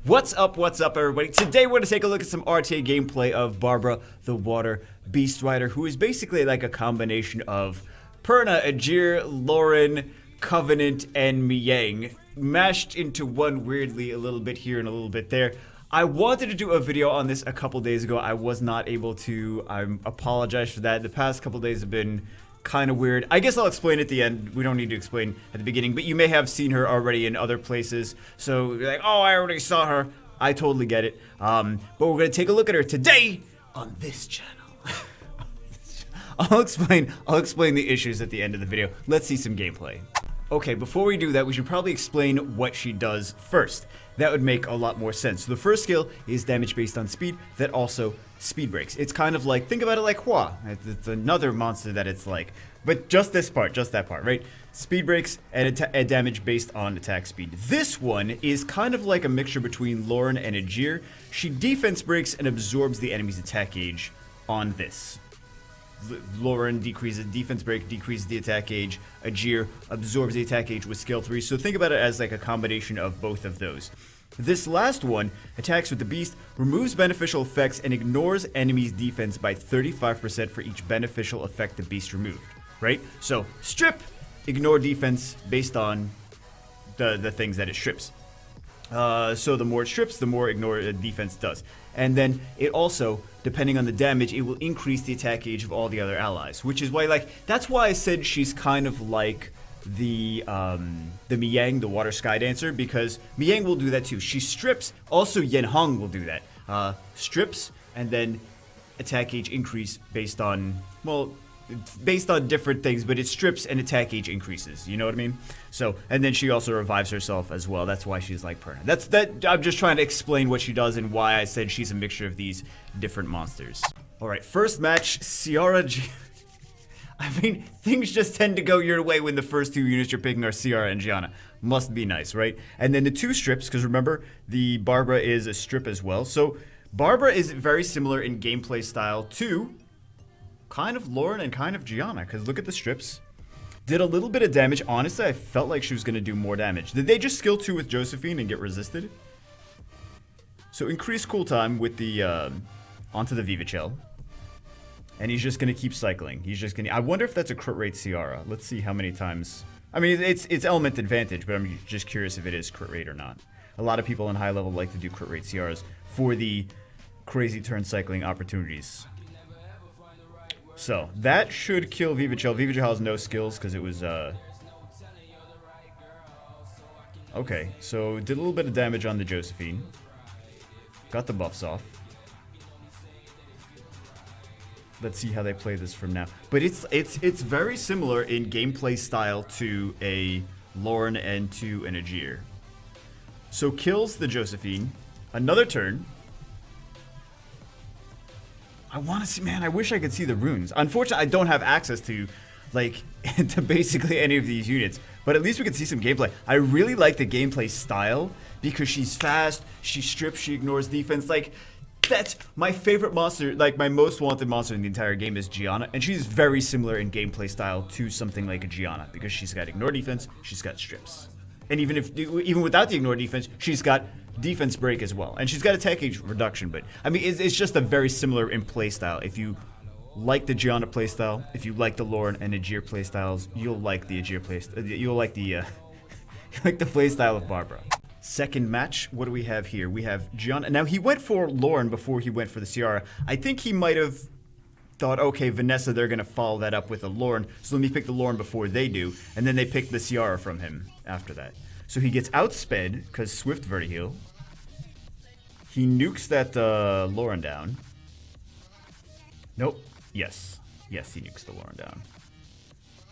What's up, everybody? Today we're going to take a look at some RTA gameplay of Barbara, the Water Beast Rider, who is basically like a combination of Perna, Ajir, Lauren, Covenant, and Miang, mashed into one weirdly a little bit here and a little bit there. I wanted to do a video on this a couple days ago. I was not able to. I apologize for that. The past couple days have been kind of weird. I guess I'll explain at the end. We don't need to explain at the beginning, but you may have seen her already in other places. So you're like, oh, I already saw her. I totally get it. But we're going to take a look at her today on this channel. I'll explain the issues at the end of the video. Let's see some gameplay. Okay, before we do that, we should probably explain what she does first. That would make a lot more sense. So the first skill is damage based on speed that also speed breaks. It's kind of like, think about it like Hua. It's another monster that it's like, but just this part, just that part, right? Speed breaks and damage based on attack speed. This one is kind of like a mixture between Lauren and Ajir. She defense breaks and absorbs the enemy's attack gauge on this. Lauren decreases defense break, decreases the attack gauge. Ajir absorbs the attack gauge with skill 3. So think about it as like a combination of both of those. This last one attacks with the beast, removes beneficial effects, and ignores enemies' defense by 35% for each beneficial effect the beast removed. Right? So strip, ignore defense based on the things that it strips. So the more it strips, the more ignore defense does. And then it also, depending on the damage, it will increase the attack gauge of all the other allies. Which is why, like, that's why I said she's kind of like the Miang, the Water Sky Dancer, because Miang will do that too. She strips. Also, Yen Hong will do that. Strips and then attack gauge increase based on, well, based on different things, but it strips and attack gauge increases. You know what I mean? So, and then she also revives herself as well. That's why she's like Perna. I'm just trying to explain what she does and why I said she's a mixture of these different monsters. All right, first match, Ciara. I mean, things just tend to go your way when the first two units you're picking are Ciara and Gianna. Must be nice, right? And then the two strips, because remember, the Barbara is a strip as well. So Barbara is very similar in gameplay style to kind of Lauren and kind of Gianna, because look at the strips. Did a little bit of damage. Honestly, I felt like she was going to do more damage. Did they just skill 2 with Josephine and get resisted? So increase cooltime with the onto the Vivichel. And he's just going to keep cycling. He's just going to... I wonder if that's a crit rate Ciara. Let's see how many times... I mean, it's element advantage, but I'm just curious if it is crit rate or not. A lot of people on high level like to do crit rate Ciaras for the crazy turn cycling opportunities. So, that should kill Vivichel. Vivichel has no skills because it was, okay, so did a little bit of damage on the Josephine. Got the buffs off. Let's see how they play this from now. But it's very similar in gameplay style to a Lauren and to an Ajir. So, kills the Josephine. Another turn. I want to see, man, I wish I could see the runes. Unfortunately, I don't have access to, like, to basically any of these units. But at least we can see some gameplay. I really like the gameplay style because she's fast, she strips, she ignores defense. Like, that's my favorite monster, like, my most wanted monster in the entire game is Gianna. And she's very similar in gameplay style to something like a Gianna because she's got ignore defense, she's got strips. And even without the ignore defense, she's got defense break as well. And she's got attack gauge reduction, but I mean, it's just a very similar in playstyle. If you like the Gianna playstyle, if you like the Lauren and Ajir playstyles, you'll like the Ajir playstyle. You'll like the like the playstyle of Barbara. Second match, what do we have here? We have Gianna. Now he went for Lauren before he went for the Ciara. I think he might have thought, okay, Vanessa, they're gonna follow that up with a Lauren, so let me pick the Lauren before they do, and then they pick the Ciara from him after that. So he gets outsped because Swift Vertiheal. He nukes that Lauren down. Nope. Yes. Yes, he nukes the Lauren down.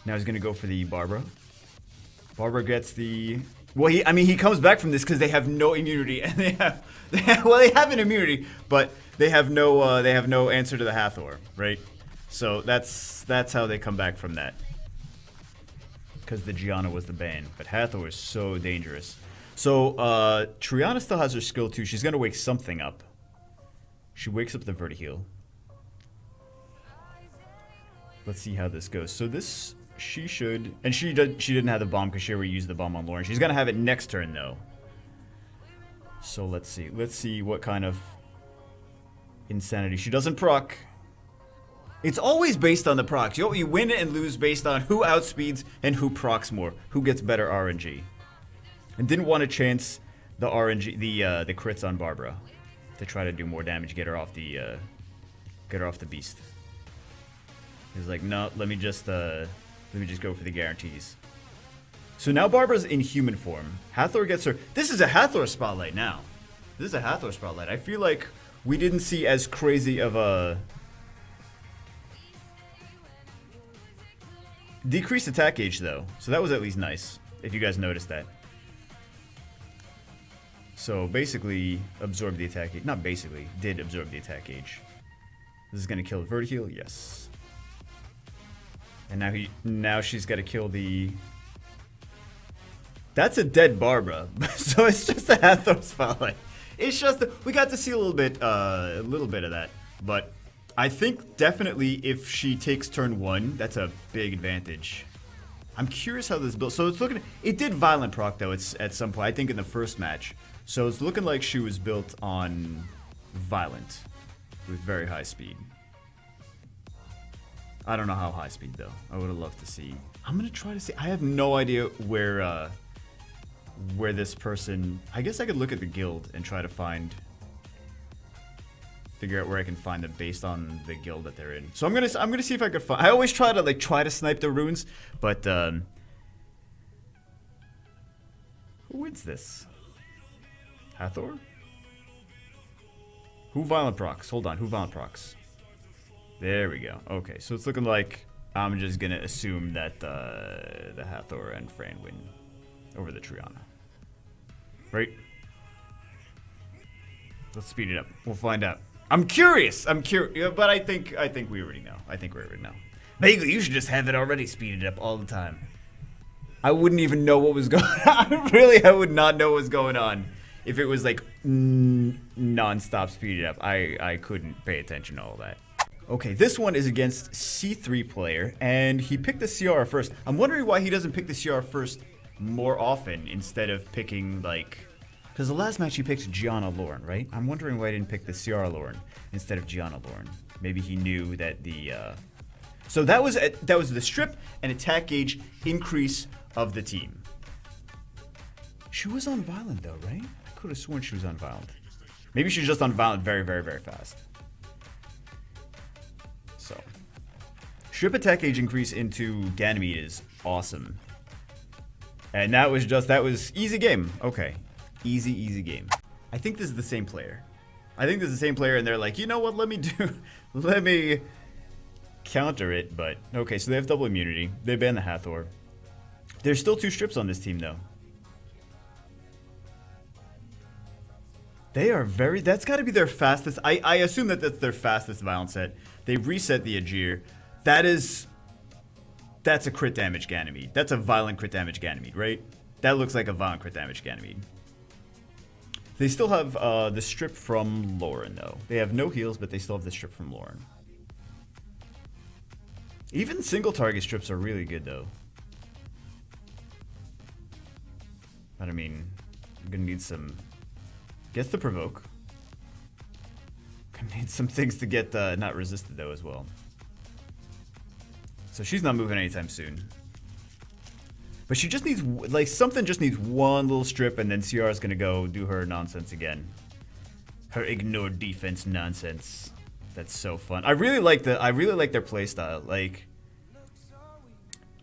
Now he's going to go for the Barbara. Barbara gets the... Well, he comes back from this because they have no immunity. And they have an immunity, but they have no answer to the Hathor, right? So that's how they come back from that. Because the Gianna was the ban. But Hathor is so dangerous. So, Triana still has her skill too. She's gonna wake something up. She wakes up the Vertiheal. Let's see how this goes. So this, she should... And she didn't have the bomb because she already used the bomb on Lauren. She's gonna have it next turn though. So let's see. Let's see what kind of insanity. She doesn't proc. It's always based on the procs. You win and lose based on who outspeeds and who procs more. Who gets better RNG. And didn't want to chance the RNG, the crits on Barbara. To try to do more damage, get her off the beast. He's like, no, let me just go for the guarantees. So now Barbara's in human form. Hathor gets her. This is a Hathor spotlight now. This is a Hathor spotlight. I feel like we didn't see as crazy of a decreased attack gauge though. So that was at least nice. If you guys noticed that. So basically absorb the attack gauge. Not basically, did absorb the attack gauge. This is gonna kill Vertiheal, yes. And now she's gotta kill the. That's a dead Barbara. So it's just a Hathor spotlight. It's just we got to see a little bit of that. But I think definitely if she takes turn 1, that's a big advantage. I'm curious how this built. So it's looking. It did violent proc though. It's at some point. I think in the first match. So it's looking like she was built on violent with very high speed. I don't know how high speed though. I would have loved to see. I'm gonna try to see. I have no idea where this person. I guess I could look at the guild and try to figure out where I can find them based on the guild that they're in. So I'm gonna see if I could find. I always try to snipe the runes, but who wins this? Hathor? Who violent procs? Hold on, who violent procs? There we go. Okay, so it's looking like I'm just gonna assume that the Hathor and Fran win over the Triana. Right? Let's speed it up. We'll find out. I'm curious, but I think we already know. Vaguely, you should just have it already speeded up all the time. I wouldn't even know what was going on. Really, I would not know what was going on. If it was like non-stop speeded up, I couldn't pay attention to all that. Okay, this one is against C3 player, and he picked the CR first. I'm wondering why he doesn't pick the CR first more often instead of picking like, because the last match he picked Gianna Lauren, right? I'm wondering why he didn't pick the CR Lauren instead of Gianna Lauren. Maybe he knew that the. So that was the strip and attack gauge increase of the team. She was on violent though, right? I could have sworn she was on violent. Maybe she's just on violent very, very, very fast. So, strip attack gauge increase into Ganymede is awesome. And that was easy game. Okay. Easy game. I think this is the same player. And they're like, you know what, let me counter it, but okay, so they have double immunity. They banned the Hathor. There's still 2 strips on this team though. They are that's gotta be their fastest. I assume that that's their fastest violent set. They reset the Ajir. That's a crit damage Ganymede. That's a violent crit damage Ganymede, right? That looks like a violent crit damage Ganymede. They still have the strip from Lauren though. They have no heals, but they still have the strip from Lauren. Even single target strips are really good though. But I mean, I'm gonna need some. Gets the provoke. Gonna need some things to get not resisted though as well. So she's not moving anytime soon. But she just needs, like, something just needs one little strip, and then CR is gonna go do her nonsense again. Her ignore defense nonsense. That's so fun. I really like their playstyle. Like,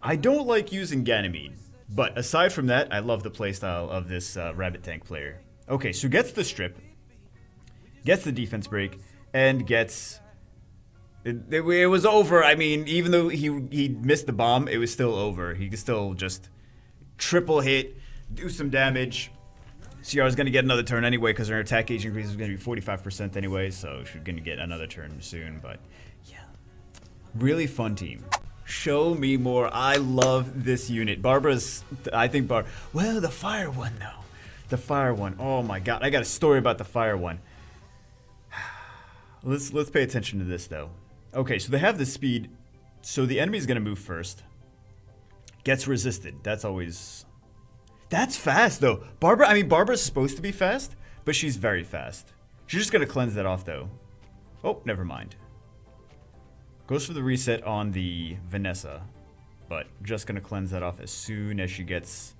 I don't like using Ganymede, but aside from that, I love the playstyle of this rabbit tank player. Okay, so gets the strip, gets the defense break, and gets. It was over. I mean, even though he missed the bomb, it was still over. He could still just triple hit, do some damage. CR is going to get another turn anyway because her attack gauge increase is going to be 45% anyway, so she's going to get another turn soon. But yeah, really fun team. Show me more. I love this unit. Barbara's. I think well, the fire one though. The fire one. Oh my god, I got a story about the fire one. Let's pay attention to this though. Okay, so they have the speed. So the enemy is gonna move first. Gets resisted. That's fast though. Barbara's supposed to be fast, but she's very fast. She's just gonna cleanse that off though. Oh, never mind. Goes for the reset on the Vanessa, but just gonna cleanse that off as soon as she gets...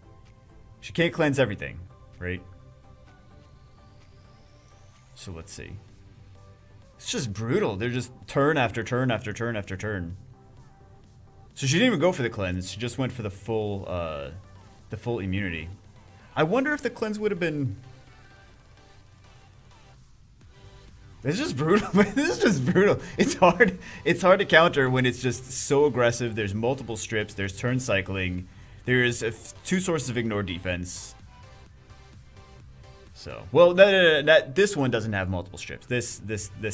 She can't cleanse everything, right? So let's see. It's just brutal. They're just turn after turn after turn after turn. So she didn't even go for the cleanse. She just went for the full immunity. I wonder if the cleanse would have been... It's just brutal. This is just brutal. It's hard. It's hard to counter when it's just so aggressive. There's multiple strips. There's turn cycling. There's two sources of ignore defense. So, well, this one doesn't have multiple strips. This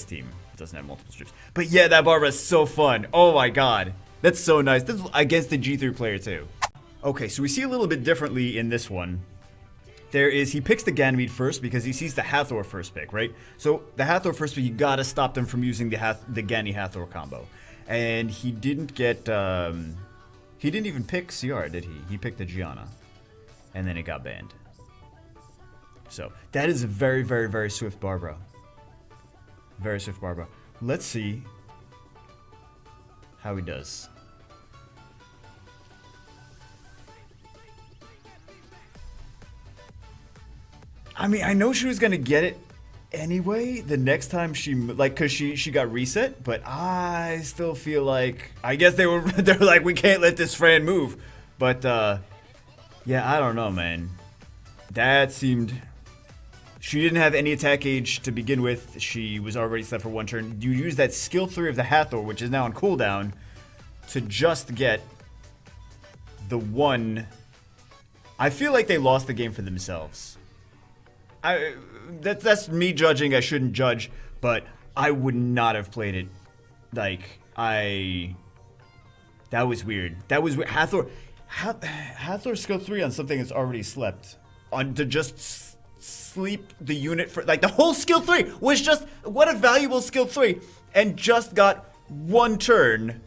team doesn't have multiple strips. But yeah, that Barbara is so fun. Oh my god, that's so nice. This is against the G3 player too. Okay, so we see a little bit differently in this one. He picks the Ganymede first because he sees the Hathor first pick, right? So the Hathor first pick, you gotta stop them from using the Gany Hathor combo. And he didn't get, he didn't even pick CR, did he? He picked the Gianna. And then it got banned. So that is a very, very, very swift Barbara. Very swift Barbara. Let's see how he does. I mean, I know she was gonna get it anyway the next time she, like, cause she got reset, but I still feel like, I guess they're like, we can't let this Fran move. But yeah, I don't know, man. That seemed, she didn't have any attack age to begin with. She was already set for one turn. You use that skill 3 of the Hathor, which is now on cooldown, to just get the one. I feel like they lost the game for themselves. That's me judging. I shouldn't judge, but I would not have played it. Like, that was weird. That was weird. Hathor skill 3 on something that's already slept. On to just sleep the unit for, like, the whole skill 3 was just, what a valuable skill 3, and just got one turn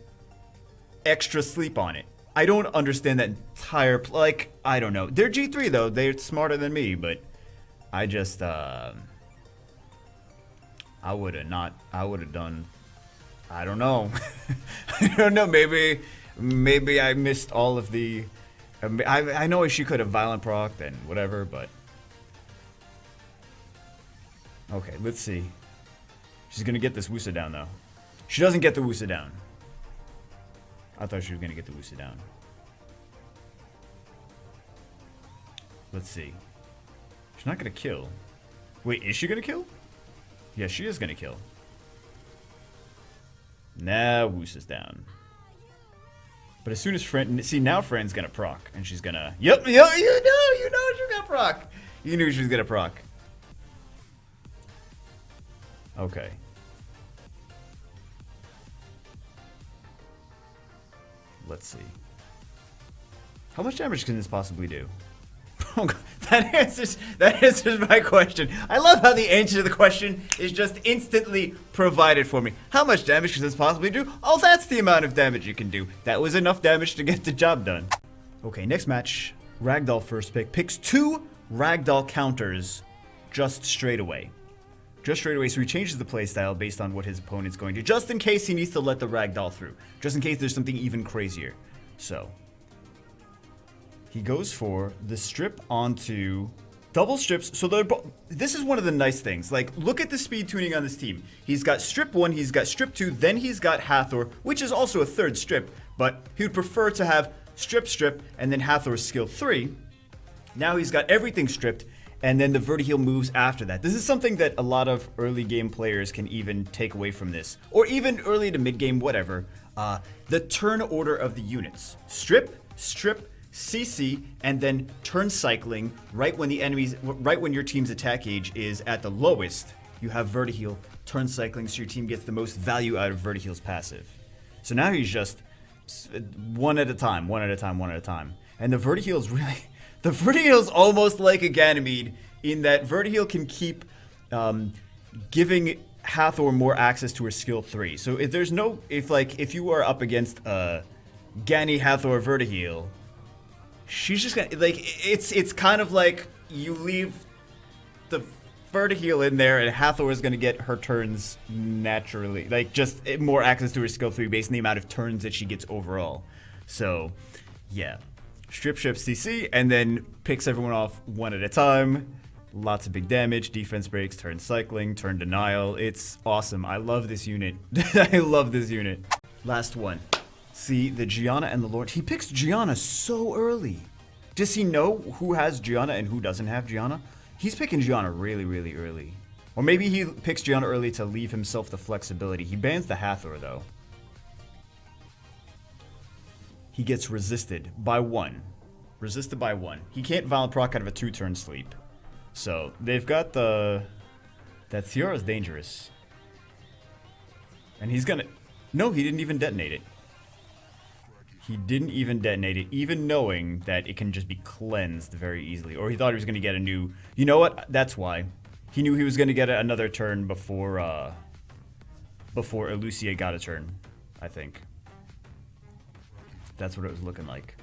extra sleep on it. I don't understand that entire, like, I don't know. They're G3 though. They're smarter than me, but I just, I would have done, I don't know. I don't know, maybe I missed all of the, I know she could have violent procced and whatever, but. Okay, let's see. She's gonna get this Wusa down though. She doesn't get the Wusa down. I thought she was gonna get the Wusa down. Let's see. She's not gonna kill. Wait, is she gonna kill? Yeah, she is gonna kill. Nah, Wusa's down. But as soon as Fran, see, now Fran's gonna proc, and she's gonna, yep, you know she's gonna proc. You knew she was gonna proc. Okay. Let's see. How much damage can this possibly do? Oh God, that answers my question. I love how the answer to the question is just instantly provided for me. How much damage can this possibly do? Oh, that's the amount of damage you can do. That was enough damage to get the job done. Okay, next match. Ragdoll first pick. Picks 2 Ragdoll counters just straight away. So he changes the playstyle based on what his opponent's going to, just in case he needs to let the Ragdoll through. Just in case there's something even crazier. So he goes for the strip onto double strips. So this is one of the nice things. Like, look at the speed tuning on this team. He's got strip 1, he's got strip 2, then he's got Hathor, which is also a 3rd strip, but he would prefer to have strip, and then Hathor's skill 3. Now he's got everything stripped, and then the Vertiheel moves after that. This is something that a lot of early game players can even take away from this, or even early to mid game, whatever. The turn order of the units: strip, CC, and then turn cycling. Right when your team's attack gauge is at the lowest, you have Vertiheel turn cycling, so your team gets the most value out of Vertiheel's passive. So now he's just one at a time, and the Vertiheel's really. The Vertiheel's almost like a Ganymede in that Vertiheel can keep giving Hathor more access to her skill 3. So if you are up against Gany Hathor Vertiheel, she's just gonna, like, it's kind of like you leave the Ferda heal in there, and Hathor is going to get her turns naturally. Like, just more access to her skill 3 based on the amount of turns that she gets overall. So, yeah. Strip CC, and then picks everyone off one at a time. Lots of big damage, defense breaks, turn cycling, turn denial. It's awesome. I love this unit. I love this unit. Last one. See, the Gianna and the Lord. He picks Gianna so early. Does he know who has Gianna and who doesn't have Gianna? He's picking Gianna really, really early. Or maybe he picks Gianna early to leave himself the flexibility. He bans the Hathor, though. He gets resisted by 1. Resisted by 1. He can't violent proc out of a 2-turn sleep. So, they've got the... That Theora's dangerous. And he's gonna... No, he didn't even detonate it. He didn't even detonate it, even knowing that it can just be cleansed very easily. Or he thought he was gonna get a new... You know what? That's why. He knew he was gonna get another turn before, before Elucia got a turn, I think. That's what it was looking like.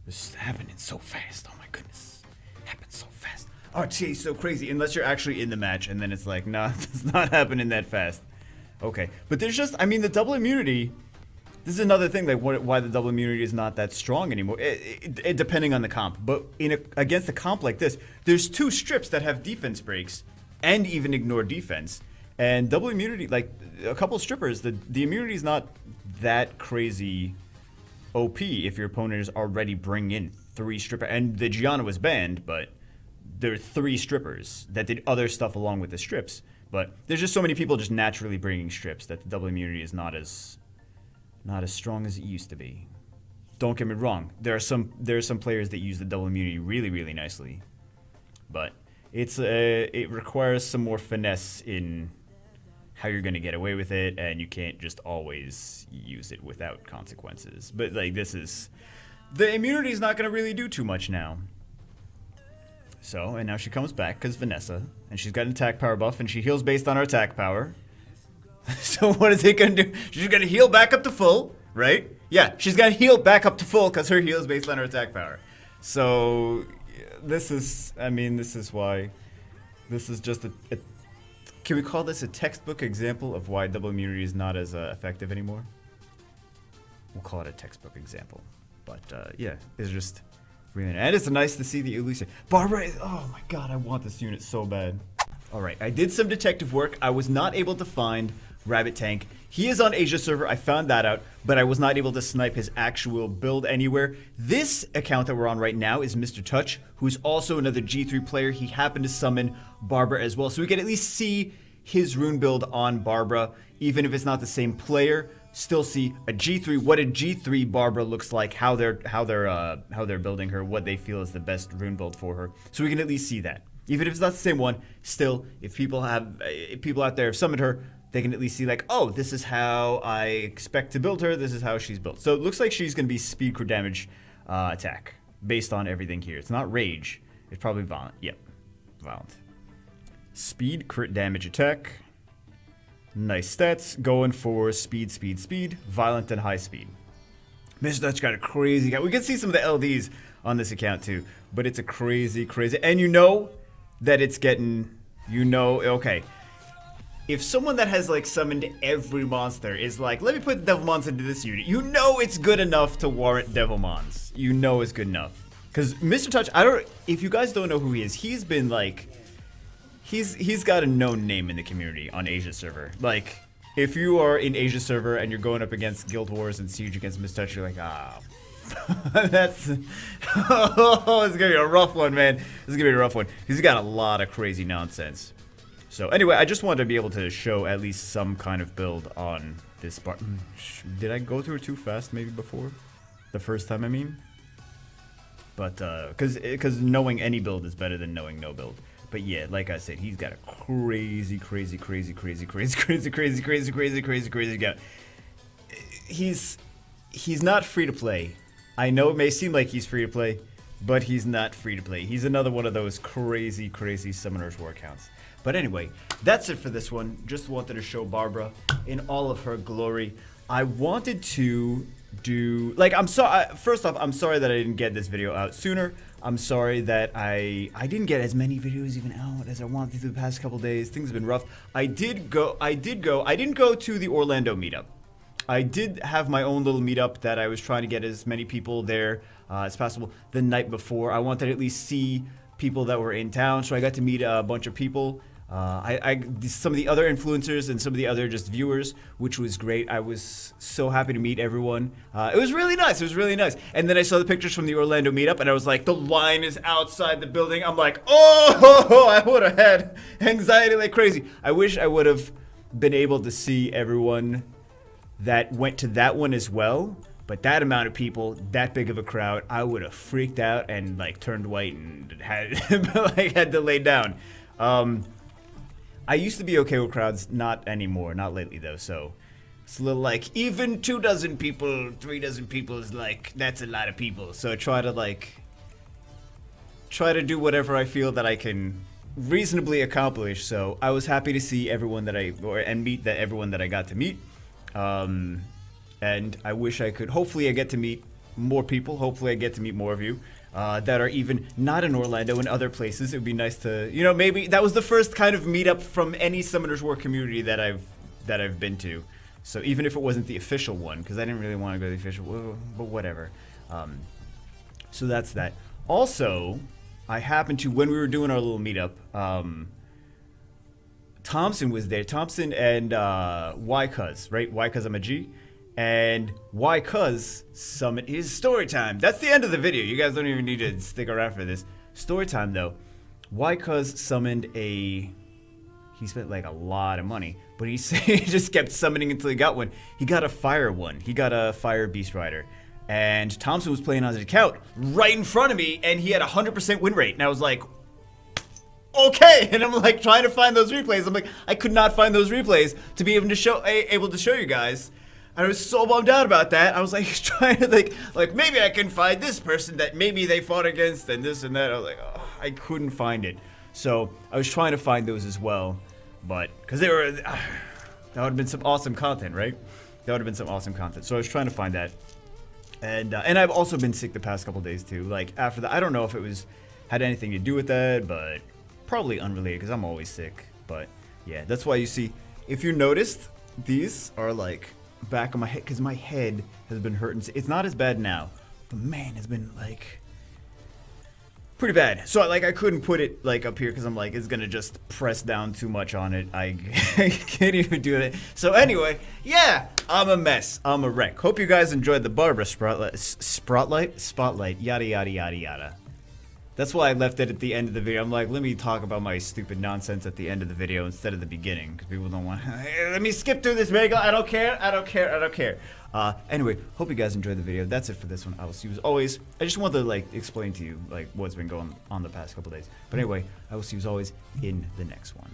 This is happening so fast. Oh my goodness. Happened so fast. RTA is so crazy. Unless you're actually in the match, and then it's like, nah, it's not happening that fast. Okay. But there's just, I mean, the double immunity, this is another thing, like why the double immunity is not that strong anymore. It depending on the comp. But against a comp like this, there's 2 strips that have defense breaks and even ignore defense. And double immunity, like a couple strippers, the immunity is not that crazy OP if your opponent is already bringing in 3 stripper. And the Gianna was banned, but there are 3 strippers that did other stuff along with the strips. But there's just so many people just naturally bringing strips that the double immunity is not as strong as it used to be. Don't get me wrong. There are some players that use the double immunity really, really nicely, but it requires some more finesse in how you're going to get away with it, and you can't just always use it without consequences. But like the immunity is not going to really do too much now. So, and now she comes back because Vanessa, and she's got an attack power buff, and she heals based on her attack power. So what is it going to do? She's going to heal back up to full, right? Yeah, she's going to heal back up to full because her heal is based on her attack power. So this is, I mean, this is why, this is just a can we call this a textbook example of why double immunity is not as effective anymore? We'll call it a textbook example. But yeah, it's just really nice. And it's nice to see the Elucia. Barbara is, oh my god, I want this unit so bad. Alright, I did some detective work. I was not able to find Rabbit Tank. He is on Asia server, I found that out, but I was not able to snipe his actual build anywhere. This account that we're on right now is Mr. Touch, who is also another G3 player. He happened to summon Barbara as well, so we can at least see his rune build on Barbara, even if it's not the same player. Still see a G3, what a G3 Barbara looks like, how they're building her, what they feel is the best rune build for her. So we can at least see that. Even if it's not the same one, still, if people out there have summoned her, they can at least see like, oh, this is how I expect to build her, this is how she's built. So it looks like she's going to be speed crit damage attack, based on everything here. It's not rage, it's probably violent. Yep, violent. Speed crit damage attack. Nice stats, going for speed, violent and high speed. Mr. Dutch got a crazy guy. We can see some of the LDs on this account too, but it's a crazy, and you know that it's getting, you know, okay. If someone that has like summoned every monster is like, let me put Devilmons into this unit, you know it's good enough to warrant Devilmons. You know it's good enough. Because Mr. Touch, if you guys don't know who he is, he's been like, he's got a known name in the community on Asia server. Like, if you are in Asia server and you're going up against Guild Wars and Siege against Mr. Touch, you're like, ah, that's, oh, it's gonna be a rough one, man. This is gonna be a rough one. He's got a lot of crazy nonsense. So anyway, I just wanted to be able to show at least some kind of build on this part. Did I go through it too fast maybe before? The first time, I mean? But, because knowing any build is better than knowing no build. But yeah, like I said, he's got a crazy guy. He's not free to play. I know it may seem like he's free to play, but he's not free to play. He's another one of those crazy Summoners War accounts. But anyway, that's it for this one. Just wanted to show Barbara in all of her glory. I wanted to do, like, first off, I'm sorry that I didn't get this video out sooner. I'm sorry that I didn't get as many videos even out as I wanted to the past couple days. Things have been rough. I didn't go to the Orlando meetup. I did have my own little meetup that I was trying to get as many people there as possible the night before. I wanted to at least see people that were in town, so I got to meet a bunch of people. Some of the other influencers and some of the other just viewers, which was great. I was so happy to meet everyone. It was really nice. It was really nice. And then I saw the pictures from the Orlando meetup, and I was like, the line is outside the building. I'm like, oh, I would have had anxiety like crazy. I wish I would have been able to see everyone that went to that one as well. But that amount of people, that big of a crowd, I would have freaked out and like turned white and had had to lay down. I used to be okay with crowds, not anymore, not lately though. So it's a little like even 2 dozen people, 3 dozen people is like that's a lot of people. So I try to do whatever I feel that I can reasonably accomplish. So I was happy to see everyone that meet everyone that I got to meet. And I wish I could. Hopefully, I get to meet more people. Hopefully, I get to meet more of you that are even not in Orlando and other places. It would be nice to, maybe that was the first kind of meetup from any Summoners War community that I've been to. So even if it wasn't the official one, because I didn't really want to go to the official, but whatever. So that's that. Also, I happened to, when we were doing our little meetup, Thompson was there. Thompson and YCuz, right? YCuz I'm a G. And YCuz summoned his story time. That's the end of the video. You guys don't even need to stick around for this. Story time though. YCuz summoned he spent like a lot of money, but he just kept summoning until he got one. He got a fire one. He got a fire beast rider. And Thompson was playing on his account right in front of me, and he had 100% win rate. And I was like, okay, and I'm like trying to find those replays. I'm like, I could not find those replays to be able to show you guys. I was so bummed out about that. I was like trying to like maybe I can find this person that maybe they fought against and this and that. I was like, oh, I couldn't find it. So I was trying to find those as well, but because that would have been some awesome content, right? That would have been some awesome content. So I was trying to find that, and I've also been sick the past couple days too. Like after that, I don't know if it had anything to do with that, but probably unrelated because I'm always sick. But yeah, that's why you see, if you noticed, these are like back of my head because my head has been hurting. It's not as bad now, but man, it's been like pretty bad. So like I couldn't put it like up here because I'm like it's gonna just press down too much on it. I can't even do it. So anyway, yeah, I'm a mess. I'm a wreck. Hope you guys enjoyed the Barbara spotlight, yada yada yada yada. That's why I left it at the end of the video. I'm like, let me talk about my stupid nonsense at the end of the video instead of the beginning, because people don't want, hey, let me skip through this video. I don't care. Anyway, hope you guys enjoyed the video. That's it for this one. I will see you as always. I just wanted to like explain to you like what's been going on the past couple days. But anyway, I will see you as always in the next one.